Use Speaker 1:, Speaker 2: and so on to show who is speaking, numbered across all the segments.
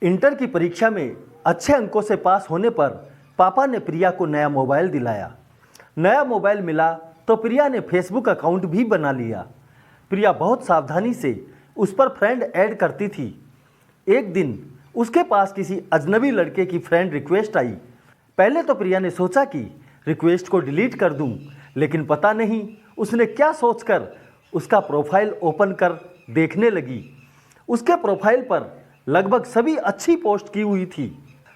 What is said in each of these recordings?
Speaker 1: Inter की परीक्षा में अच्छे अंकों से पास होने पर पापा ने प्रिया को नया मोबाइल दिलाया। नया मोबाइल मिला तो प्रिया ने फेसबुक अकाउंट भी बना लिया। प्रिया बहुत सावधानी से उस पर फ्रेंड ऐड करती थी। एक दिन उसके पास किसी अजनबी लड़के की फ्रेंड रिक्वेस्ट आई। पहले तो प्रिया ने सोचा कि रिक्वेस्ट को डिलीट कर दूं, लेकिन पता नहीं उसने क्या सोचकर उसका प्रोफाइल ओपन कर देखने लगी। उसके प्रोफाइल पर लगभग सभी अच्छी पोस्ट की हुई थी,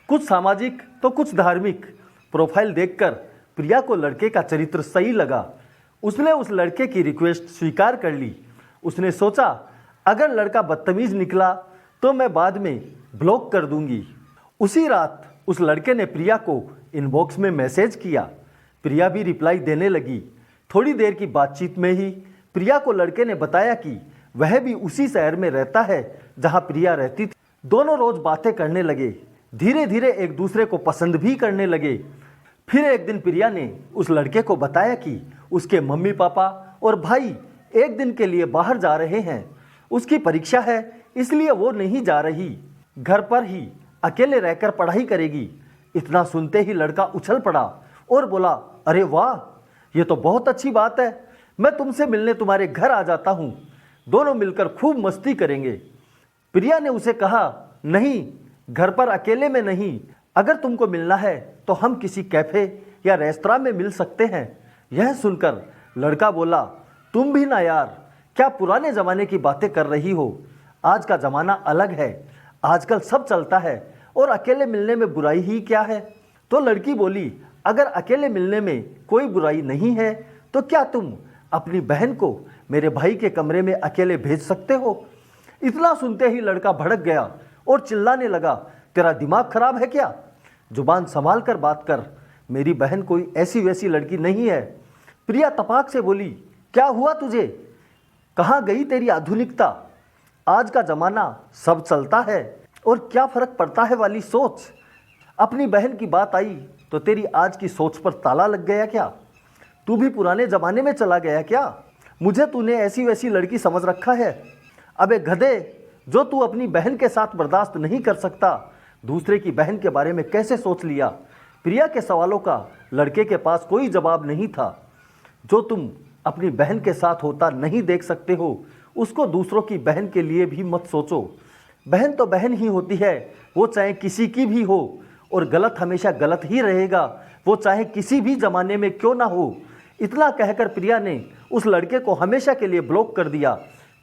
Speaker 1: कुछ सामाजिक तो कुछ धार्मिक। प्रोफाइल देखकर प्रिया को लड़के का चरित्र सही लगा। उसने उस लड़के की रिक्वेस्ट स्वीकार कर ली। उसने सोचा अगर लड़का बदतमीज निकला तो मैं बाद में ब्लॉक कर दूंगी। उसी रात उस लड़के ने प्रिया को इनबॉक्स में मैसेज किया। प्रिया भी रिप्लाई देने लगी। थोड़ी देर की बातचीत में ही प्रिया को लड़के ने बताया कि वह भी उसी शहर में रहता है जहां प्रिया रहती थी। दोनों रोज बातें करने लगे। धीरे धीरे एक दूसरे को पसंद भी करने लगे। फिर एक दिन प्रिया ने उस लड़के को बताया कि उसके मम्मी पापा और भाई एक दिन के लिए बाहर जा रहे हैं। उसकी परीक्षा है इसलिए वो नहीं जा रही, घर पर ही अकेले रहकर पढ़ाई करेगी। इतना सुनते ही लड़का उछल पड़ा और बोला, अरे वाह, ये तो बहुत अच्छी बात है। मैं तुमसे मिलने तुम्हारे घर आ जाता हूँ, दोनों मिलकर खूब मस्ती करेंगे। प्रिया ने उसे कहा, नहीं, घर पर अकेले में नहीं, अगर तुमको मिलना है तो हम किसी कैफे या रेस्तरां में मिल सकते हैं। यह सुनकर लड़का बोला, तुम भी ना यार, क्या पुराने ज़माने की बातें कर रही हो। आज का ज़माना अलग है, आजकल सब चलता है और अकेले मिलने में बुराई ही क्या है। तो लड़की बोली, अगर अकेले मिलने में कोई बुराई नहीं है तो क्या तुम अपनी बहन को मेरे भाई के कमरे में अकेले भेज सकते हो। इतना सुनते ही लड़का भड़क गया और चिल्लाने लगा, तेरा दिमाग खराब है क्या, जुबान संभाल कर बात कर, मेरी बहन कोई ऐसी वैसी लड़की नहीं है। प्रिया तपाक से बोली, क्या हुआ तुझे, कहाँ गई तेरी आधुनिकता, आज का ज़माना सब चलता है और क्या फ़र्क पड़ता है वाली सोच। अपनी बहन की बात आई तो तेरी आज की सोच पर ताला लग गया क्या, तू भी पुराने ज़माने में चला गया क्या, मुझे तूने ऐसी वैसी लड़की समझ रखा है। अबे गधे, जो तू अपनी बहन के साथ बर्दाश्त नहीं कर सकता, दूसरे की बहन के बारे में कैसे सोच लिया। प्रिया के सवालों का लड़के के पास कोई जवाब नहीं था। जो तुम अपनी बहन के साथ होता नहीं देख सकते हो, उसको दूसरों की बहन के लिए भी मत सोचो। बहन तो बहन ही होती है, वो चाहे किसी की भी हो, और गलत हमेशा गलत ही रहेगा, वो चाहे किसी भी ज़माने में क्यों ना हो। इतना कहकर प्रिया ने उस लड़के को हमेशा के लिए ब्लॉक कर दिया।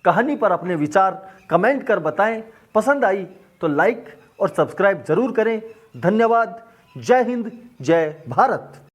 Speaker 1: कहानी पर अपने विचार कमेंट कर बताएं। पसंद आई तो लाइक और सब्सक्राइब जरूर करें। धन्यवाद। जय हिंद, जय भारत।